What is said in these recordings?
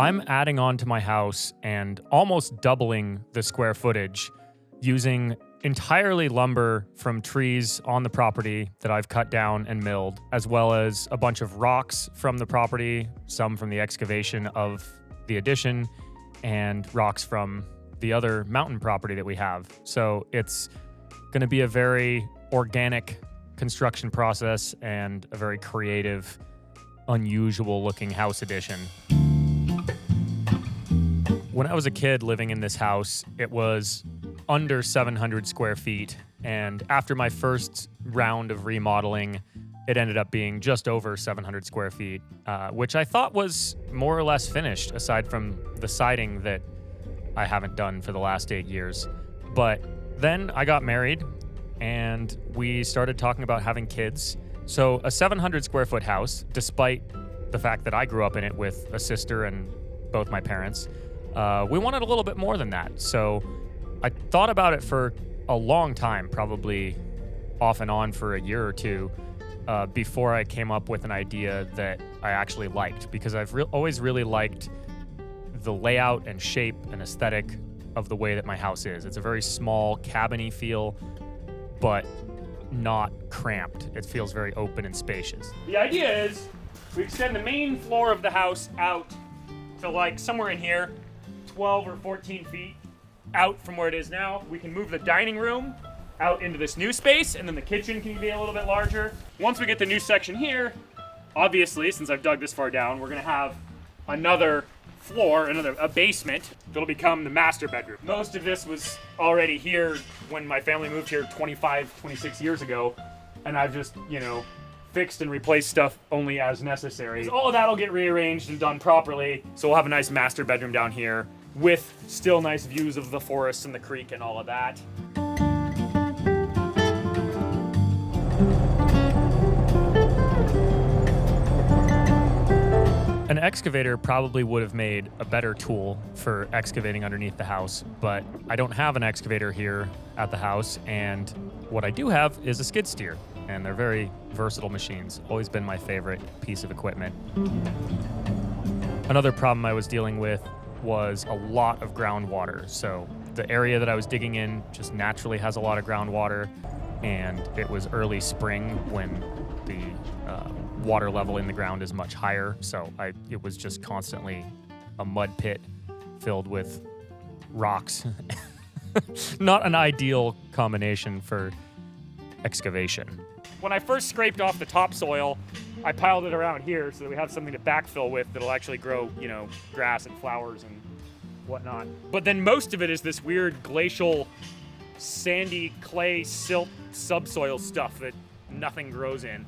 I'm adding on to my house and almost doubling the square footage using entirely lumber from trees on the property that I've cut down and milled, as well as a bunch of rocks from the property, some from the excavation of the addition, and rocks from the other mountain property that we have. So it's going to be a very organic construction process and a very creative, unusual looking house addition. When I was a kid living in this house, it was under 700 square feet. And after my first round of remodeling, it ended up being just over 700 square feet, which I thought was more or less finished, aside from the siding that I haven't done for the last 8 years. But then I got married and we started talking about having kids. So a 700 square foot house, despite the fact that I grew up in it with a sister and both my parents, we wanted a little bit more than that. So I thought about it for a long time, probably off and on for a year or two, before I came up with an idea that I actually liked, because I've always really liked the layout and shape and aesthetic of the way that my house is. It's a very small, cabin-y feel, but not cramped. It feels very open and spacious. The idea is we extend the main floor of the house out to like somewhere in here, 12 or 14 feet out from where it is now. We can move the dining room out into this new space, and then the kitchen can be a little bit larger. Once we get the new section here, obviously, since I've dug this far down, we're gonna have another floor, a basement that'll become the master bedroom. Most of this was already here when my family moved here 26 years ago, and I've just, fixed and replaced stuff only as necessary. All of that'll get rearranged and done properly, so we'll have a nice master bedroom down here with still nice views of the forest and the creek and all of that. An excavator probably would have made a better tool for excavating underneath the house, but I don't have an excavator here at the house, and what I do have is a skid steer, and they're very versatile machines. Always been my favorite piece of equipment. Another problem I was dealing with was a lot of groundwater. So the area that I was digging in just naturally has a lot of groundwater, and it was early spring when the water level in the ground is much higher. So it was just constantly a mud pit filled with rocks. Not an ideal combination for excavation. When I first scraped off the topsoil, I piled it around here so that we have something to backfill with that'll actually grow, grass and flowers and whatnot. But then most of it is this weird glacial, sandy, clay, silt subsoil stuff that nothing grows in.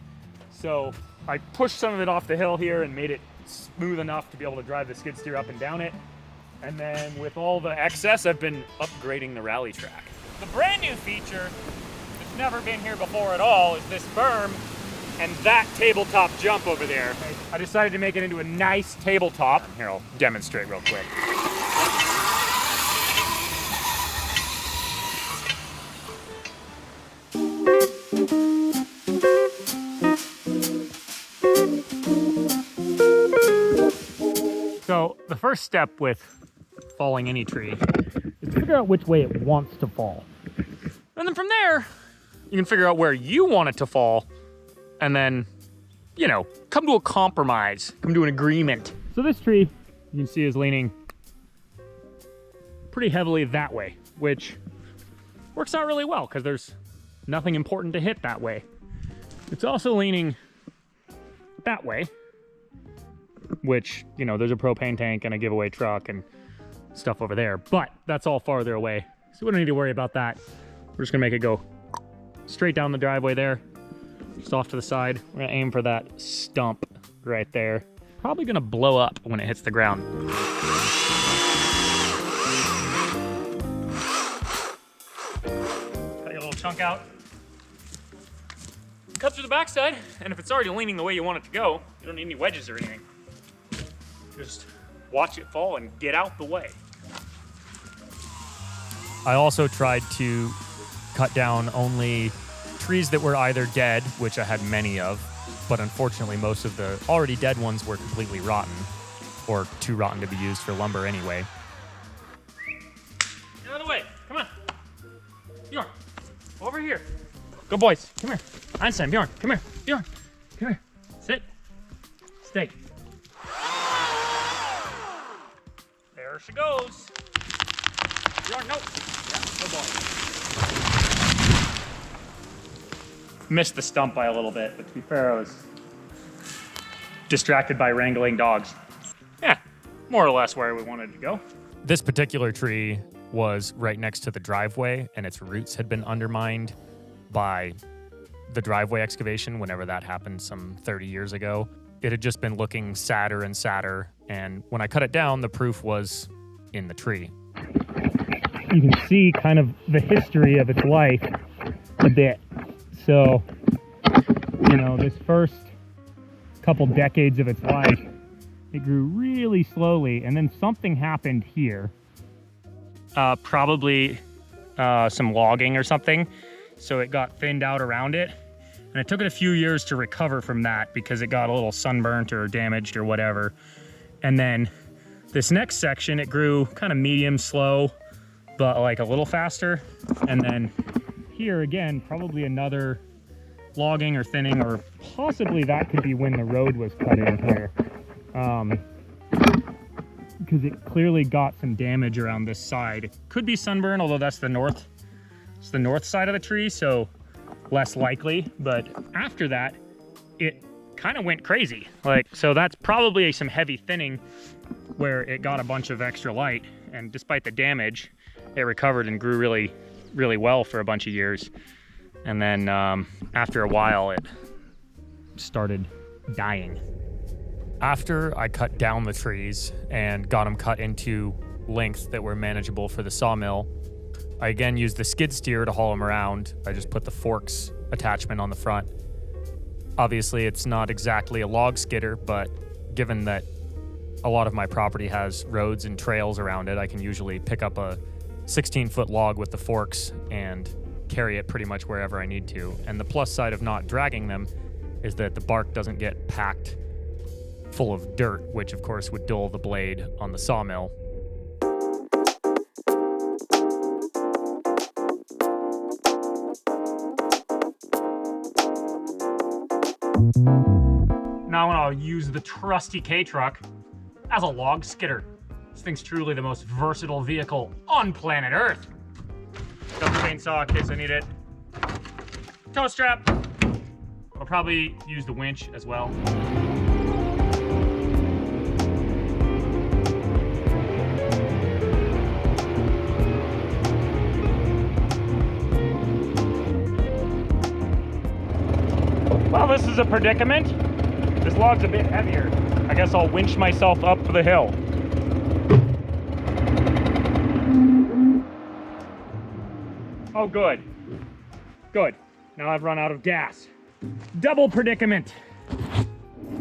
So I pushed some of it off the hill here and made it smooth enough to be able to drive the skid steer up and down it. And then with all the excess, I've been upgrading the rally track. The brand new feature that's never been here before at all is this berm and that tabletop jump over there. I decided to make it into a nice tabletop. Here, I'll demonstrate real quick. So the first step with falling any tree is to figure out which way it wants to fall. And then from there, you can figure out where you want it to fall, and then, come to a compromise, come to an agreement. So this tree, you can see, is leaning pretty heavily that way, which works out really well because there's nothing important to hit that way. It's also leaning that way, which, there's a propane tank and a giveaway truck and stuff over there, but that's all farther away, so we don't need to worry about that. We're just gonna make it go straight down the driveway there, just off to the side. We're gonna aim for that stump right there. Probably gonna blow up when it hits the ground. Cut your little chunk out. Cut through the backside, and if it's already leaning the way you want it to go, you don't need any wedges or anything. Just watch it fall and get out the way. I also tried to cut down only trees that were either dead, which I had many of, but unfortunately most of the already dead ones were completely rotten. or too rotten to be used for lumber anyway. Get out of the way. Come on. Bjorn, over here. Good boys. Come here. Einstein, Bjorn, come here. Bjorn, come here. Sit. Stay. There she goes. Bjorn, nope. Yeah, good boy. Missed the stump by a little bit, but to be fair, I was distracted by wrangling dogs. Yeah, more or less where we wanted to go. This particular tree was right next to the driveway, and its roots had been undermined by the driveway excavation whenever that happened some 30 years ago. It had just been looking sadder and sadder, and when I cut it down, the proof was in the tree. You can see kind of the history of its life a bit. So, you know, this first couple decades of its life, it grew really slowly, and then something happened here. Probably some logging or something. So it got thinned out around it. And it took it a few years to recover from that because it got a little sunburnt or damaged or whatever. And then this next section, it grew kind of medium slow, but like a little faster. And then here again, probably another logging or thinning, or possibly that could be when the road was cut in here. Because it clearly got some damage around this side. It could be sunburn, although that's the north. It's the north side of the tree, so less likely. But after that, it kind of went crazy. So that's probably some heavy thinning where it got a bunch of extra light, and despite the damage, it recovered and grew really, really well for a bunch of years. And then after a while, it started dying. After I cut down the trees and got them cut into lengths that were manageable for the sawmill, I again used the skid steer to haul them around. I just put the forks attachment on the front. Obviously, it's not exactly a log skidder, but given that a lot of my property has roads and trails around it, I can usually pick up a 16-foot log with the forks and carry it pretty much wherever I need to. And the plus side of not dragging them is that the bark doesn't get packed full of dirt, which of course would dull the blade on the sawmill. Now I'll use the trusty K-Truck as a log skidder. This thing's truly the most versatile vehicle on planet Earth. Got the chainsaw in case I need it. Tow strap. I'll probably use the winch as well. Well, this is a predicament. This log's a bit heavier. I guess I'll winch myself up the hill. Oh, good. Good. Now I've run out of gas. Double predicament.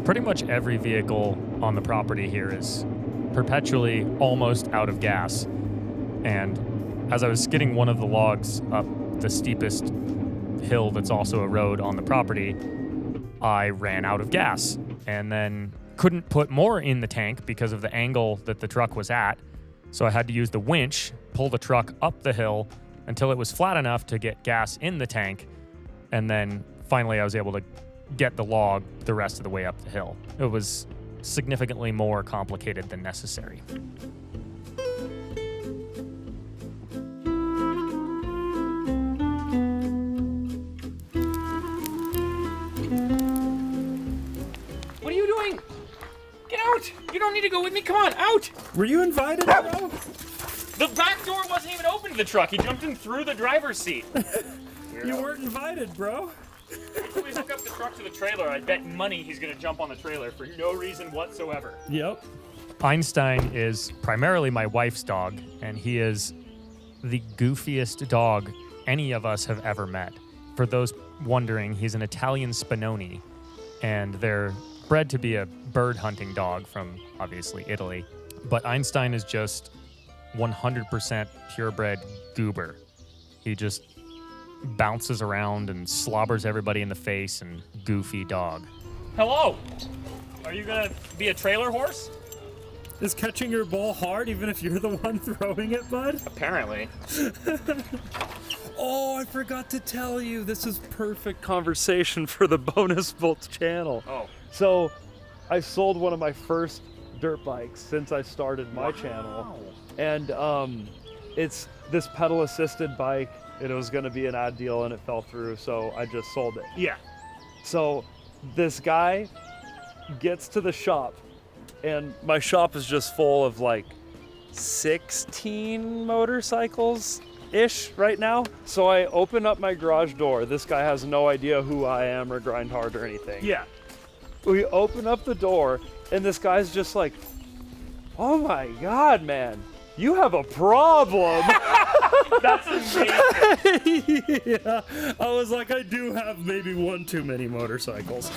Pretty much every vehicle on the property here is perpetually almost out of gas. And as I was skidding one of the logs up the steepest hill that's also a road on the property, I ran out of gas and then couldn't put more in the tank because of the angle that the truck was at. So I had to use the winch, pull the truck up the hill until it was flat enough to get gas in the tank. And then finally I was able to get the log the rest of the way up the hill. It was significantly more complicated than necessary. What are you doing? Get out! You don't need to go with me. Come on, out! Were you invited, bro? The back door wasn't even open to the truck. He jumped in through the driver's seat. You weren't invited, bro. When we hook up the truck to the trailer, I bet money he's gonna jump on the trailer for no reason whatsoever. Yep. Einstein is primarily my wife's dog, and he is the goofiest dog any of us have ever met. For those wondering, he's an Italian Spinoni, and they're bred to be a bird hunting dog from, obviously, Italy. But Einstein is just 100% purebred goober. He just bounces around and slobbers everybody in the face, and goofy dog. Hello! Are you gonna be a trailer horse? Is catching your ball hard even if you're the one throwing it, bud? Apparently. Oh, I forgot to tell you. This is perfect conversation for the Bonus Bolts channel. Oh. So, I sold one of my first dirt bikes since I started my channel. And it's this pedal assisted bike. It was going to be an ad deal and it fell through, so I just sold it. Yeah. So this guy gets to the shop, and my shop is just full of like 16 motorcycles-ish right now. So I open up my garage door. This guy has no idea who I am or Grind Hard or anything. Yeah. We open up the door, and this guy's just like, oh my God, man, you have a problem. That's amazing. Yeah, I was like, I do have maybe one too many motorcycles.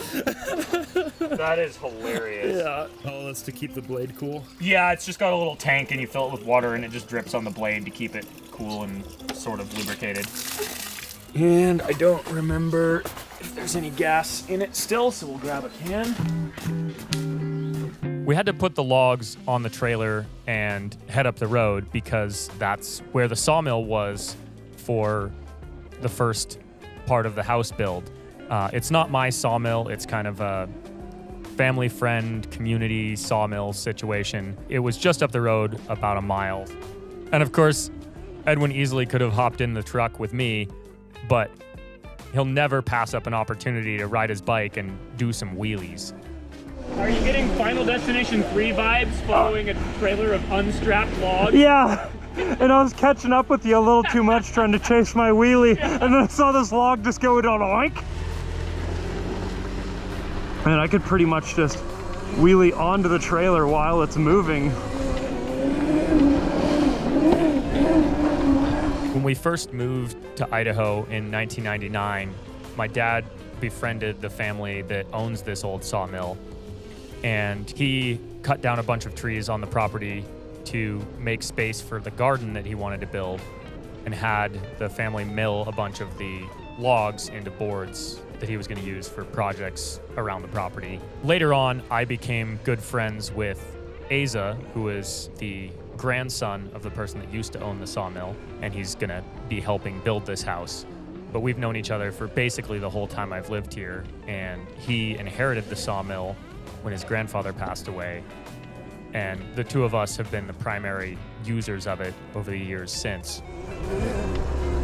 That is hilarious. Yeah. Oh, that's to keep the blade cool. Yeah, it's just got a little tank and you fill it with water and it just drips on the blade to keep it cool and sort of lubricated. And I don't remember if there's any gas in it still, so we'll grab a can. We had to put the logs on the trailer and head up the road because that's where the sawmill was for the first part of the house build. It's not my sawmill. It's kind of a family friend community sawmill situation. It was just up the road about a mile. And of course, Edwin easily could have hopped in the truck with me, but he'll never pass up an opportunity to ride his bike and do some wheelies. Are you getting Final Destination 3 vibes following a trailer of unstrapped logs? Yeah, and I was catching up with you a little too much trying to chase my wheelie, and then I saw this log just go down oink. And I could pretty much just wheelie onto the trailer while it's moving. When we first moved to Idaho in 1999, my dad befriended the family that owns this old sawmill, and he cut down a bunch of trees on the property to make space for the garden that he wanted to build, and had the family mill a bunch of the logs into boards that he was going to use for projects around the property. Later on, I became good friends with Asa, who is the grandson of the person that used to own the sawmill, and he's going to be helping build this house. But we've known each other for basically the whole time I've lived here, and he inherited the sawmill when his grandfather passed away, and the two of us have been the primary users of it over the years since.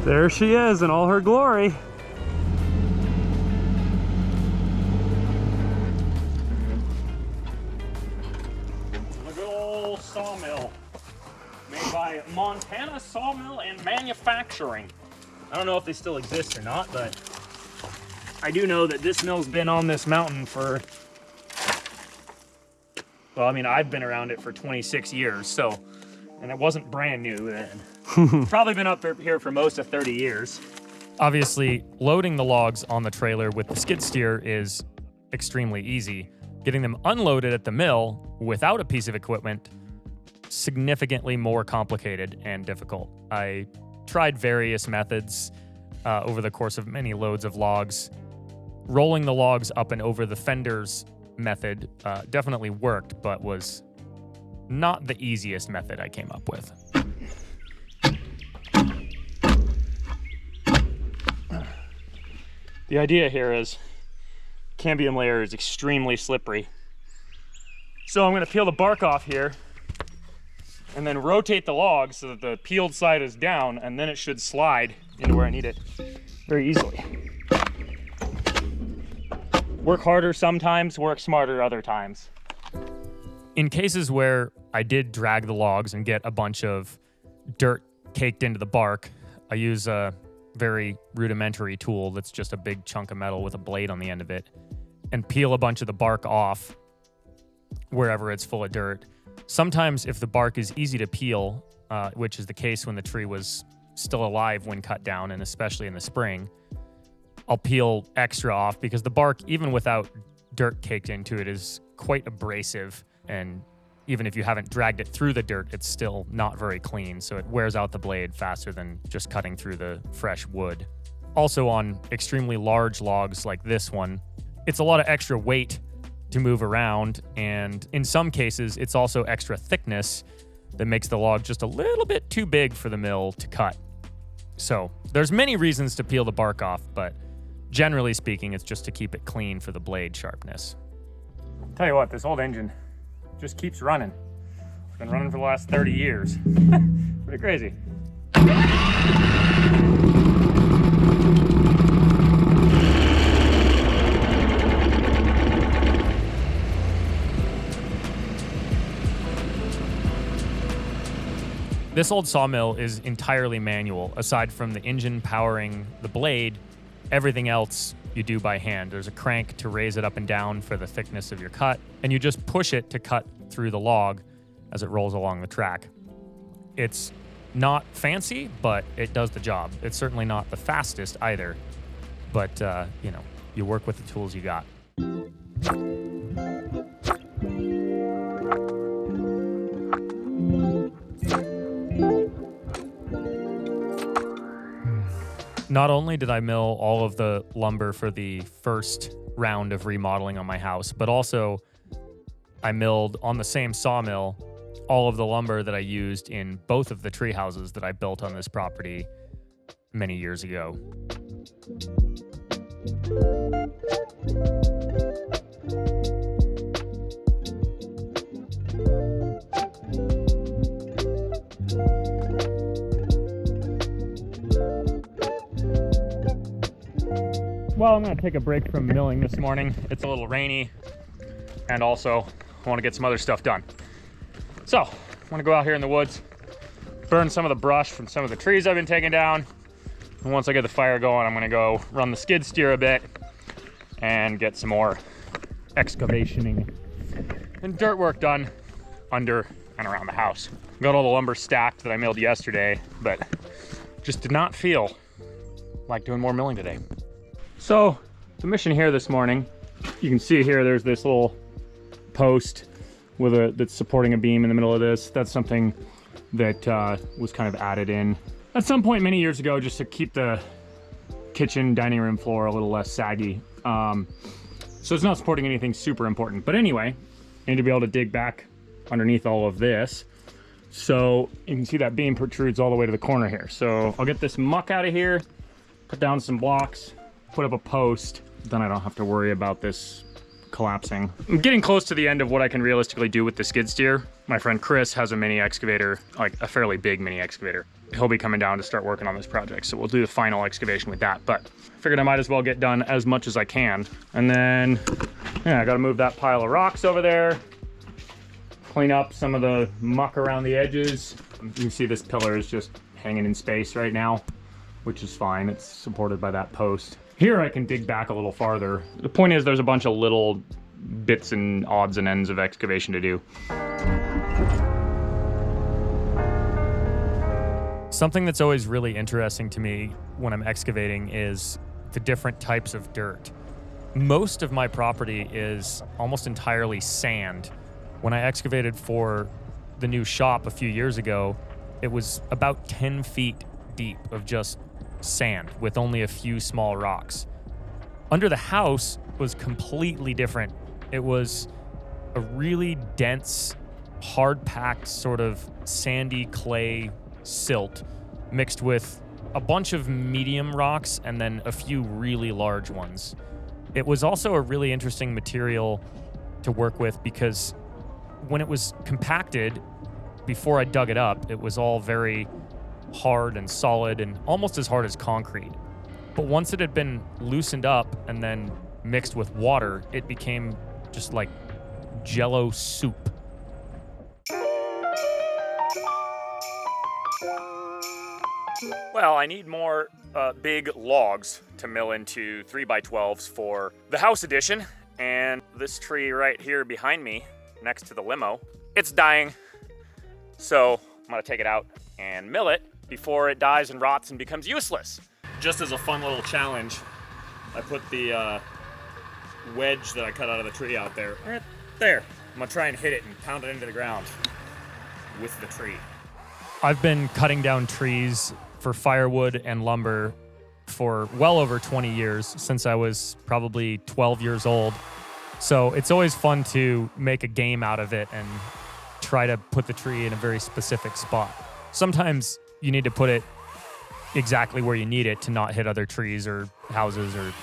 There she is in all her glory. A good old sawmill made by Montana Sawmill and Manufacturing. I don't know if they still exist or not, but I do know that this mill's been on this mountain for, well, I mean, I've been around it for 26 years, so, and it wasn't brand new then. Probably been up here for most of 30 years. Obviously, loading the logs on the trailer with the skid steer is extremely easy. Getting them unloaded at the mill without a piece of equipment, significantly more complicated and difficult. I tried various methods over the course of many loads of logs. Rolling the logs up and over the fenders method definitely worked, but was not the easiest method I came up with. The idea here is cambium layer is extremely slippery. So I'm going to peel the bark off here and then rotate the log so that the peeled side is down, and then it should slide into where I need it very easily. Work harder sometimes, work smarter other times. In cases where I did drag the logs and get a bunch of dirt caked into the bark, I use a very rudimentary tool that's just a big chunk of metal with a blade on the end of it, and peel a bunch of the bark off wherever it's full of dirt. Sometimes if the bark is easy to peel, which is the case when the tree was still alive when cut down, and especially in the spring, I'll peel extra off because the bark, even without dirt caked into it, is quite abrasive, and even if you haven't dragged it through the dirt, it's still not very clean, so it wears out the blade faster than just cutting through the fresh wood. Also, on extremely large logs like this one, it's a lot of extra weight to move around, and in some cases, it's also extra thickness that makes the log just a little bit too big for the mill to cut. So there's many reasons to peel the bark off, but generally speaking, it's just to keep it clean for the blade sharpness. Tell you what, this old engine just keeps running. It's been running for the last 30 years. Pretty crazy. This old sawmill is entirely manual. Aside from the engine powering the blade, everything else you do by hand. There's a crank to raise it up and down for the thickness of your cut, and you just push it to cut through the log as it rolls along the track. It's not fancy, but it does the job. It's certainly not the fastest either, but you work with the tools you got. Not only did I mill all of the lumber for the first round of remodeling on my house, but also I milled on the same sawmill all of the lumber that I used in both of the tree houses that I built on this property many years ago. Well, I'm gonna take a break from milling this morning. It's a little rainy, and also I wanna get some other stuff done. So, I'm gonna go out here in the woods, burn some of the brush from some of the trees I've been taking down, and once I get the fire going, I'm gonna go run the skid steer a bit and get some more excavationing and dirt work done under and around the house. Got all the lumber stacked that I milled yesterday, but just did not feel like doing more milling today. So the mission here this morning, you can see here there's this little post with that's supporting a beam in the middle of this. That's something that was kind of added in at some point many years ago just to keep the kitchen dining room floor a little less saggy. So it's not supporting anything super important. But anyway, I need to be able to dig back underneath all of this. So you can see that beam protrudes all the way to the corner here. So I'll get this muck out of here, put down some blocks, put up a post, then I don't have to worry about this collapsing. I'm getting close to the end of what I can realistically do with the skid steer. My friend Chris has a mini excavator, like a fairly big mini excavator. He'll be coming down to start working on this project, so we'll do the final excavation with that. But I figured I might as well get done as much as I can. And then, yeah, I gotta move that pile of rocks over there, clean up some of the muck around the edges. You can see this pillar is just hanging in space right now, which is fine. It's supported by that post. Here I can dig back a little farther. The point is there's a bunch of little bits and odds and ends of excavation to do. Something that's always really interesting to me when I'm excavating is the different types of dirt. Most of my property is almost entirely sand. When I excavated for the new shop a few years ago, it was about 10 feet deep of just sand with only a few small rocks. Under the house was completely different. It was a really dense, hard-packed sort of sandy clay silt mixed with a bunch of medium rocks and then a few really large ones. It was also a really interesting material to work with because when it was compacted, before I dug it up, it was all very hard and solid and almost as hard as concrete. But once it had been loosened up and then mixed with water, it became just like Jell-O soup. Well, I need more big logs to mill into 3x12s for the house edition. And this tree right here behind me, next to the limo, it's dying. So I'm gonna take it out and mill it before it dies and rots and becomes useless. Just as a fun little challenge, I put the wedge that I cut out of the tree out there, right there. I'm gonna try and hit it and pound it into the ground with the tree. I've been cutting down trees for firewood and lumber for well over 20 years, since I was probably 12 years old. So it's always fun to make a game out of it and try to put the tree in a very specific spot. Sometimes you need to put it exactly where you need it to not hit other trees or houses or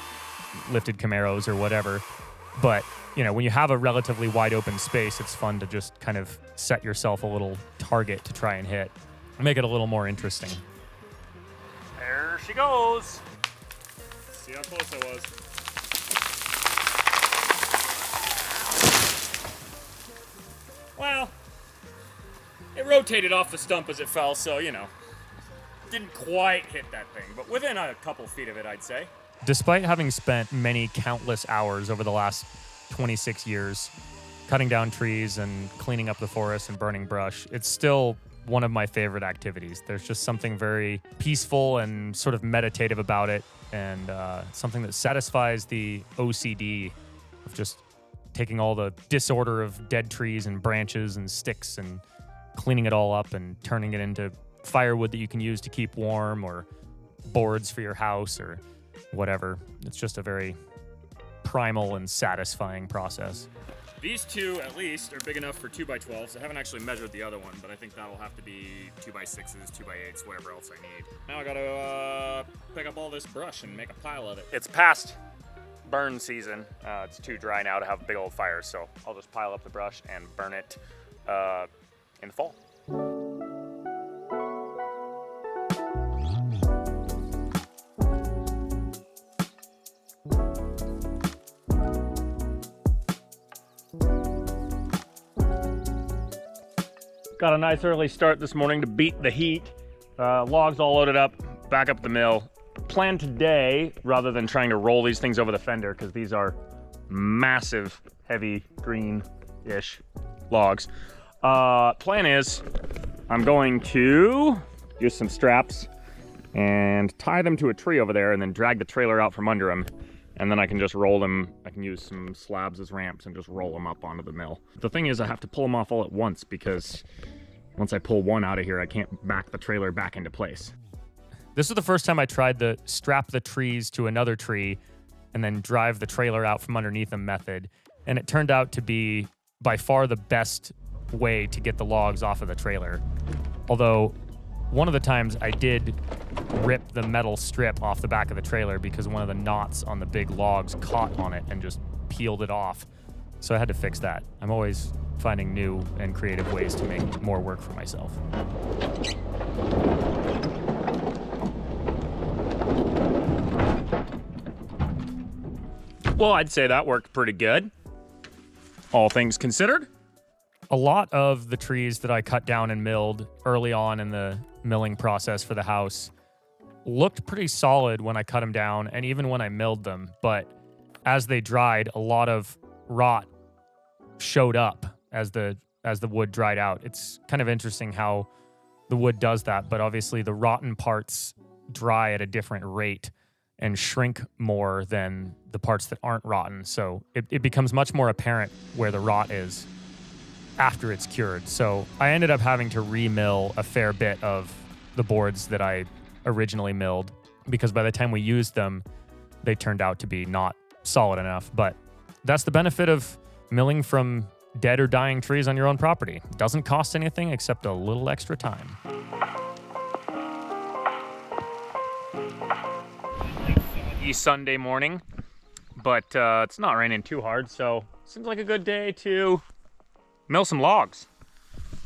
lifted Camaros or whatever. But, you know, when you have a relatively wide open space, it's fun to just kind of set yourself a little target to try and hit. Make it a little more interesting. There she goes. See how close I was. Well, it rotated off the stump as it fell, so, you know, didn't quite hit that thing, but within a couple feet of it, I'd say. Despite having spent many countless hours over the last 26 years cutting down trees and cleaning up the forest and burning brush, it's still one of my favorite activities. There's just something very peaceful and sort of meditative about it, and something that satisfies the OCD of just taking all the disorder of dead trees and branches and sticks and cleaning it all up and turning it into firewood that you can use to keep warm, or boards for your house, or whatever. It's just a very primal and satisfying process. These two, at least, are big enough for 2x12s. I haven't actually measured the other one, but I think that'll have to be 2x6s, 2x8s, whatever else I need. Now I gotta pick up all this brush and make a pile of it. It's past burn season. It's too dry now to have big old fires, so I'll just pile up the brush and burn it in the fall. Got a nice early start this morning to beat the heat. Logs all loaded up, back up the mill. Plan today, rather than trying to roll these things over the fender, because these are massive, heavy, green-ish logs. Plan is, I'm going to use some straps and tie them to a tree over there and then drag the trailer out from under them. And then I can just roll them. I can use some slabs as ramps and just roll them up onto the mill. The thing is, I have to pull them off all at once, because once I pull one out of here, I can't back the trailer back into place. This was the first time I tried the strap the trees to another tree and then drive the trailer out from underneath them method. And it turned out to be by far the best way to get the logs off of the trailer. Although one of the times I did rip the metal strip off the back of the trailer because one of the knots on the big logs caught on it and just peeled it off. So I had to fix that. I'm always finding new and creative ways to make more work for myself. Well, I'd say that worked pretty good, all things considered. A lot of the trees that I cut down and milled early on in the milling process for the house looked pretty solid when I cut them down and even when I milled them. But as they dried, a lot of rot showed up as the wood dried out. It's kind of interesting how the wood does that, but obviously the rotten parts dry at a different rate and shrink more than the parts that aren't rotten. So it becomes much more apparent where the rot is after it's cured. So I ended up having to re-mill a fair bit of the boards that I originally milled, because by the time we used them, they turned out to be not solid enough. But that's the benefit of milling from dead or dying trees on your own property. It doesn't cost anything except a little extra time. Sunday morning, but it's not raining too hard, so seems like a good day to mill some logs.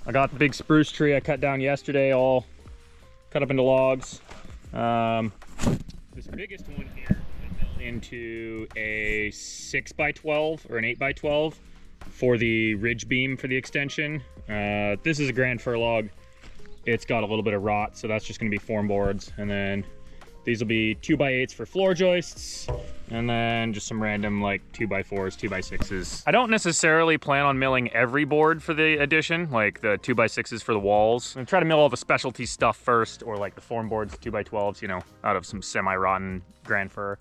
I got the big spruce tree I cut down yesterday, all cut up into logs. This biggest one here I milled into a 6x12 or an 8x12 for the ridge beam for the extension. This is a grand fir log. It's got a little bit of rot, so that's just going to be form boards, and then these will be 2x8s for floor joists, and then just some random like 2x4s, 2x6s. I don't necessarily plan on milling every board for the addition, like the 2x6s for the walls. I'm gonna try to mill all the specialty stuff first, or like the form boards, 2x12s, you know, out of some semi-rotten grand fir.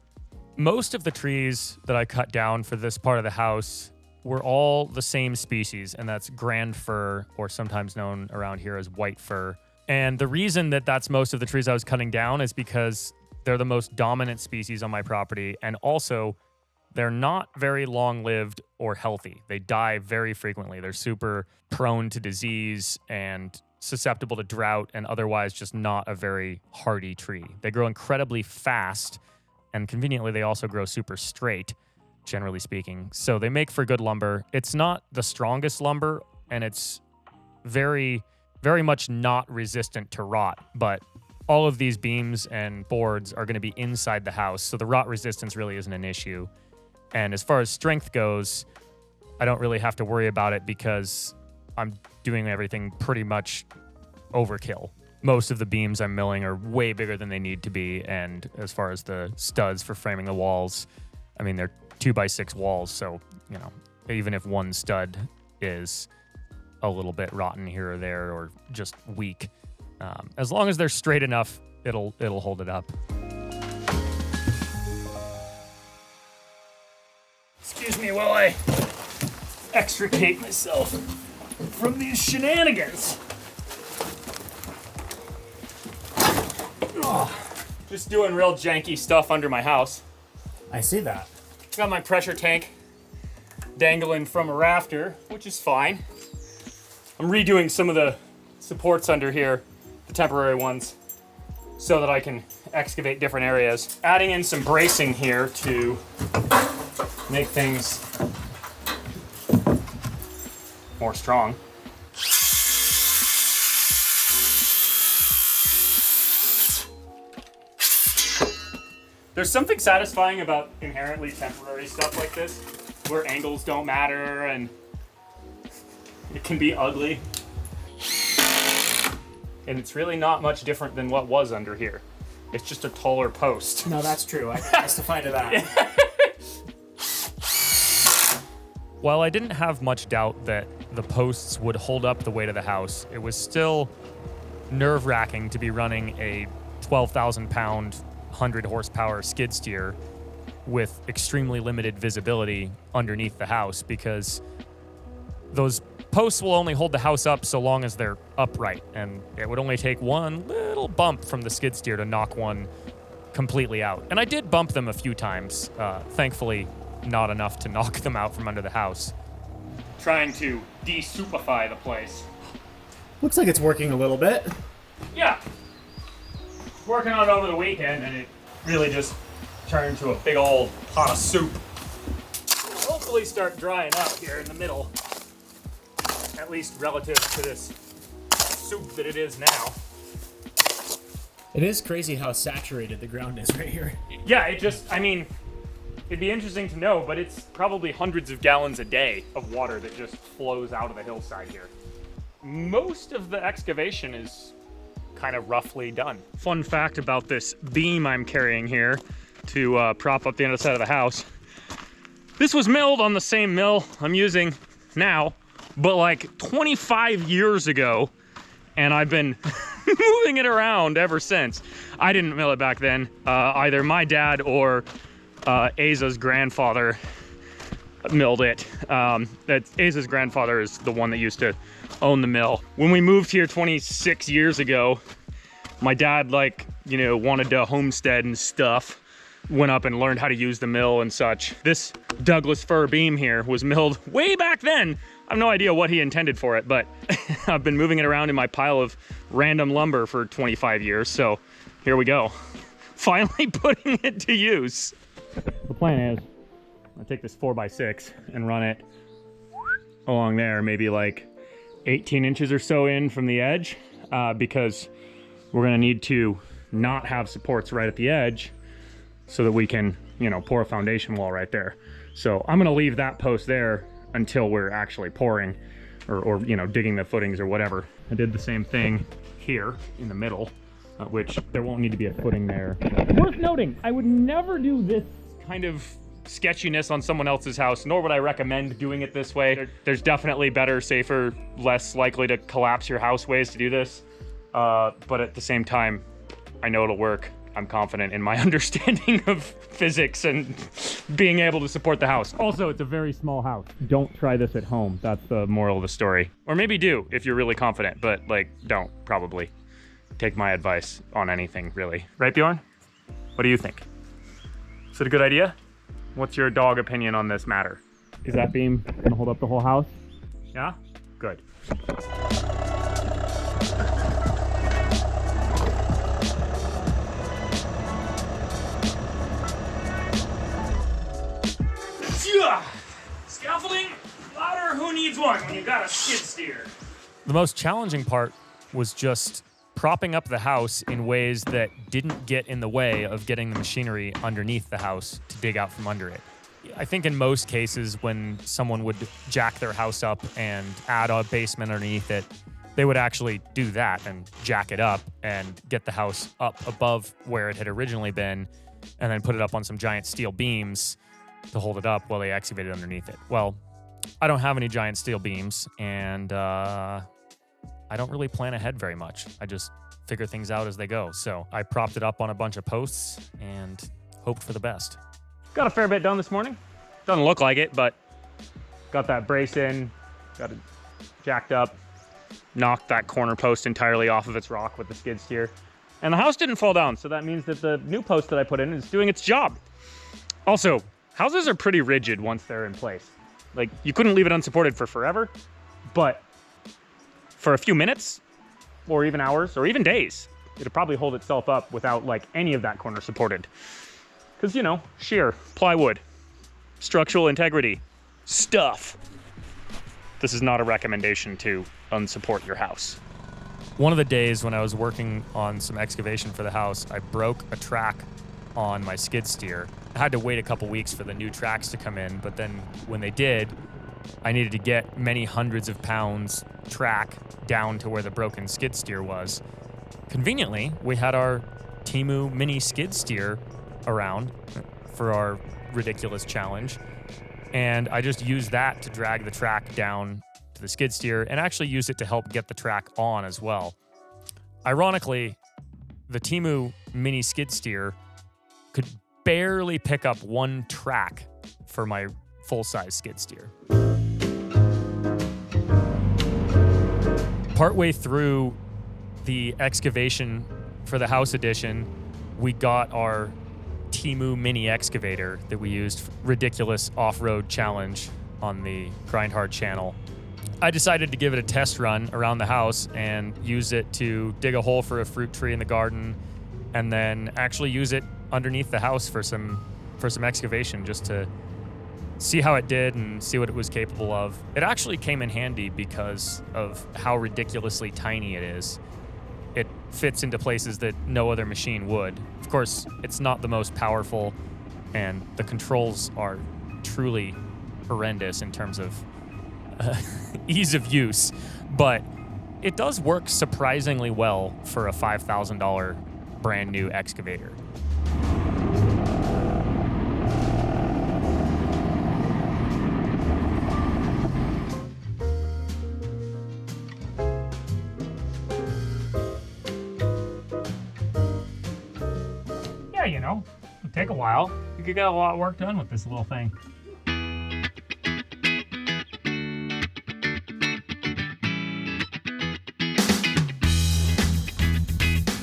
Most of the trees that I cut down for this part of the house were all the same species, and that's grand fir, or sometimes known around here as white fir. And the reason that that's most of the trees I was cutting down is because they're the most dominant species on my property. And also, they're not very long-lived or healthy. They die very frequently. They're super prone to disease and susceptible to drought and otherwise just not a very hardy tree. They grow incredibly fast, and conveniently they also grow super straight, generally speaking. So they make for good lumber. It's not the strongest lumber, and it's very, very much not resistant to rot, but all of these beams and boards are going to be inside the house, so the rot resistance really isn't an issue. And as far as strength goes, I don't really have to worry about it because I'm doing everything pretty much overkill. Most of the beams I'm milling are way bigger than they need to be, and as far as the studs for framing the walls, I mean, they're 2x6 walls, so, you know, even if one stud is a little bit rotten here or there or just weak, as long as they're straight enough, it'll hold it up. Excuse me while I extricate myself from these shenanigans. Oh, just doing real janky stuff under my house. I see that. Got my pressure tank dangling from a rafter, which is fine. I'm redoing some of the supports under here, the temporary ones, so that I can excavate different areas. Adding in some bracing here to make things more strong. There's something satisfying about inherently temporary stuff like this, where angles don't matter and it can be ugly. And it's really not much different than what was under here. It's just a taller post. No, that's true. I can testify to that. While I didn't have much doubt that the posts would hold up the weight of the house, it was still nerve-wracking to be running a 12,000-pound, 100-horsepower skid steer with extremely limited visibility underneath the house, because those posts will only hold the house up so long as they're upright, and it would only take one little bump from the skid steer to knock one completely out. And I did bump them a few times, thankfully not enough to knock them out from under the house. Trying to de-soupify the place. Looks like it's working a little bit. Yeah. Working on it over the weekend, and it really just turned into a big old pot of soup. It'll hopefully start drying out here in the middle, at least relative to this soup that it is now. It is crazy how saturated the ground is right here. Yeah, I mean, it'd be interesting to know, but it's probably hundreds of gallons a day of water that just flows out of the hillside here. Most of the excavation is kind of roughly done. Fun fact about this beam I'm carrying here to prop up the other side of the house. This was milled on the same mill I'm using now, but like 25 years ago, and I've been moving it around ever since. I didn't mill it back then. Either my dad or Aza's grandfather milled it. Aza's grandfather is the one that used to own the mill. When we moved here 26 years ago, my dad, like, you know, wanted to homestead and stuff. Went up and learned how to use the mill and such. This Douglas fir beam here was milled way back then. I have no idea what he intended for it, but I've been moving it around in my pile of random lumber for 25 years, so here we go. Finally putting it to use. The plan is, I take this 4x6 and run it along there, maybe like 18 inches or so in from the edge, because we're gonna need to not have supports right at the edge so that we can, you know, pour a foundation wall right there. So I'm gonna leave that post there until we're actually pouring or you know, digging the footings or whatever. I did the same thing here in the middle, which there won't need to be a footing there. Worth noting, I would never do this kind of sketchiness on someone else's house, nor would I recommend doing it this way. There's definitely better, safer, less likely to collapse your house ways to do this. But at the same time, I know it'll work. I'm confident in my understanding of physics and being able to support the house. Also, it's a very small house. Don't try this at home. That's the moral of the story. Or maybe do if you're really confident, but like, don't, probably. Take my advice on anything, really. Right, Bjorn? What do you think? Is it a good idea? What's your dog opinion on this matter? Is that beam gonna hold up the whole house? Yeah? Good. Scaffolding, ladder, who needs one when you got a skid steer? The most challenging part was just propping up the house in ways that didn't get in the way of getting the machinery underneath the house to dig out from under it. I think in most cases when someone would jack their house up and add a basement underneath it, they would actually do that and jack it up and get the house up above where it had originally been and then put it up on some giant steel beams to hold it up while they excavated underneath it. Well, I don't have any giant steel beams, and I don't really plan ahead very much. I just figure things out as they go. So I propped it up on a bunch of posts and hoped for the best. Got a fair bit done this morning. Doesn't look like it, but got that brace in, got it jacked up, knocked that corner post entirely off of its rock with the skid steer. And the house didn't fall down, so that means that the new post that I put in is doing its job. Also, houses are pretty rigid once they're in place. Like, you couldn't leave it unsupported for forever, but for a few minutes, or even hours, or even days, it'll probably hold itself up without, like, any of that corner supported. Because, you know, shear, plywood, structural integrity, stuff. This is not a recommendation to unsupport your house. One of the days when I was working on some excavation for the house, I broke a track on my skid steer. I had to wait a couple weeks for the new tracks to come in, but then when they did, I needed to get many hundreds of pounds track down to where the broken skid steer was. Conveniently, we had our Temu mini skid steer around for our ridiculous challenge, and I just used that to drag the track down to the skid steer and actually used it to help get the track on as well. Ironically, the Temu mini skid steer could barely pick up one track for my full-size skid steer. Partway through the excavation for the house edition, we got our Temu mini excavator that we used for ridiculous off-road challenge on the Grind Hard channel. I decided to give it a test run around the house and use it to dig a hole for a fruit tree in the garden, and then actually use it underneath the house for some excavation just to see how it did and see what it was capable of. It actually came in handy because of how ridiculously tiny it is. It fits into places that no other machine would. Of course, it's not the most powerful, and the controls are truly horrendous in terms of ease of use, but it does work surprisingly well for a $5,000 brand new excavator. Yeah, you know, it'll take a while. You could get a lot of work done with this little thing.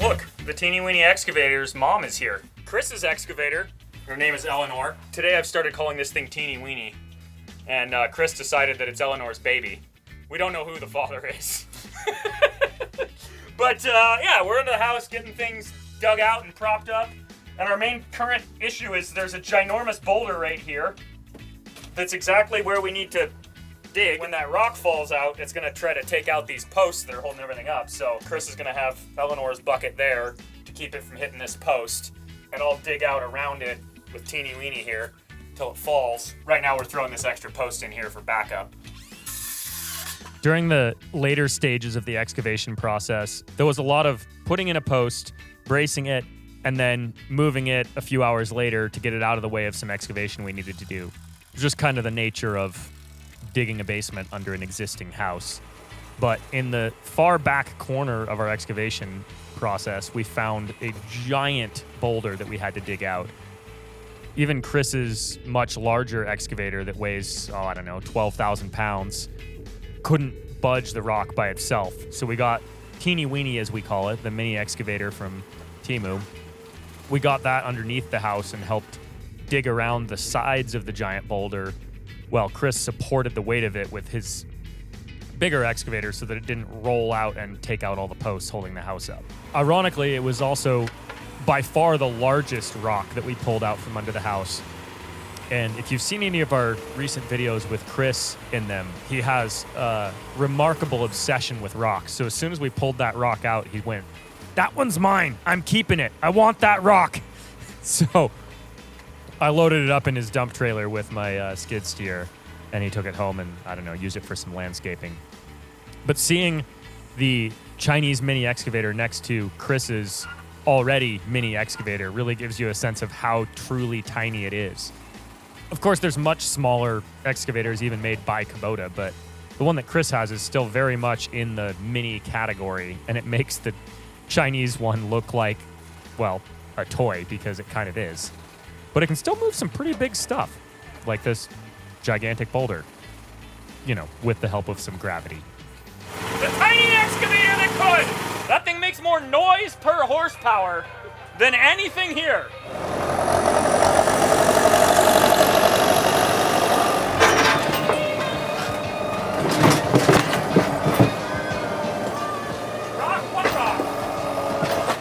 Look, the teeny weeny excavator's mom is here. Chris's excavator, her name is Eleanor. Today I've started calling this thing teeny weeny, and Chris decided that it's Eleanor's baby. We don't know who the father is. But yeah, we're in the house getting things dug out and propped up. And our main current issue is there's a ginormous boulder right here that's exactly where we need to dig. When that rock falls out, it's gonna try to take out these posts that are holding everything up. So Chris is gonna have Eleanor's bucket there to keep it from hitting this post, and I'll dig out around it with teeny weeny here till it falls. Right now we're throwing this extra post in here for backup. During the later stages of the excavation process, there was a lot of putting in a post, bracing it, and then moving it a few hours later to get it out of the way of some excavation we needed to do. Just kind of the nature of digging a basement under an existing house. But in the far back corner of our excavation process, we found a giant boulder that we had to dig out. Even Chris's much larger excavator that weighs, 12,000 pounds, couldn't budge the rock by itself. So we got teeny weeny, as we call it, the mini excavator from Temu. We got that underneath the house and helped dig around the sides of the giant boulder while Chris supported the weight of it with his bigger excavator so that it didn't roll out and take out all the posts holding the house up. Ironically, it was also by far the largest rock that we pulled out from under the house. And if you've seen any of our recent videos with Chris in them, he has a remarkable obsession with rocks. So as soon as we pulled that rock out, he went, "That one's mine. I'm keeping it. I want that rock." So I loaded it up in his dump trailer with my skid steer, and he took it home and, I don't know, used it for some landscaping. But seeing the Chinese mini excavator next to Chris's already mini excavator really gives you a sense of how truly tiny it is. Of course, there's much smaller excavators even made by Kubota, but the one that Chris has is still very much in the mini category, and it makes the Chinese one look like, well, a toy, because it kind of is. But it can still move some pretty big stuff, like this gigantic boulder, you know, with the help of some gravity. The tiny excavator that could! That thing makes more noise per horsepower than anything here.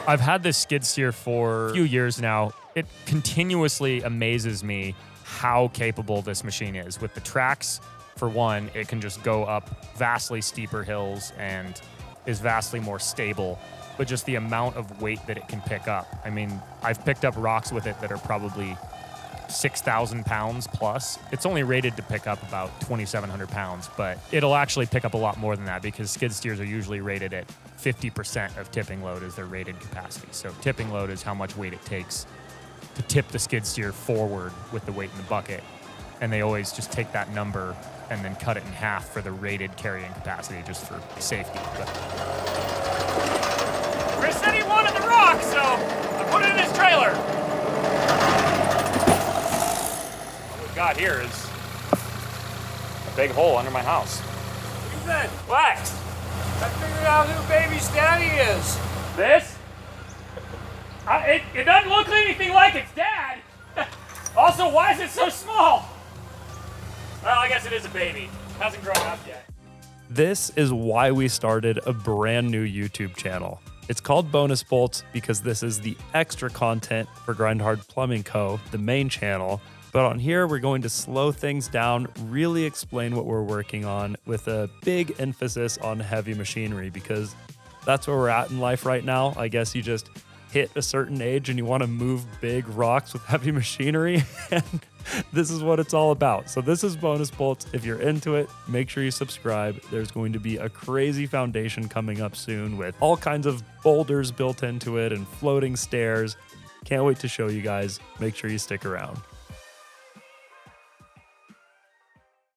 I've had this skid steer for a few years now. It continuously amazes me how capable this machine is. With the tracks, for one, it can just go up vastly steeper hills and is vastly more stable, but just the amount of weight that it can pick up. I mean, I've picked up rocks with it that are probably 6,000 pounds plus. It's only rated to pick up about 2,700 pounds, but it'll actually pick up a lot more than that because skid steers are usually rated at 50% of tipping load as their rated capacity. So tipping load is how much weight it takes to tip the skid steer forward with the weight in the bucket. And they always just take that number and then cut it in half for the rated carrying capacity just for safety. But Chris said he wanted the rock, so I put it in his trailer. What we've got here is a big hole under my house. Ethan, What? I figured out who baby's daddy is. This? It doesn't look anything like its dad. Also, why is it so small? Well, I guess it is a baby. It hasn't grown up yet. This is why we started a brand new YouTube channel. It's called Bonus Bolts because this is the extra content for Grind Hard Plumbing Co., the main channel. But on here, we're going to slow things down, really explain what we're working on with a big emphasis on heavy machinery because that's where we're at in life right now. I guess you just hit a certain age and you want to move big rocks with heavy machinery. And this is what it's all about. So this is Bonus Bolts. If you're into it, make sure you subscribe. There's going to be a crazy foundation coming up soon with all kinds of boulders built into it and floating stairs. Can't wait to show you guys. Make sure you stick around.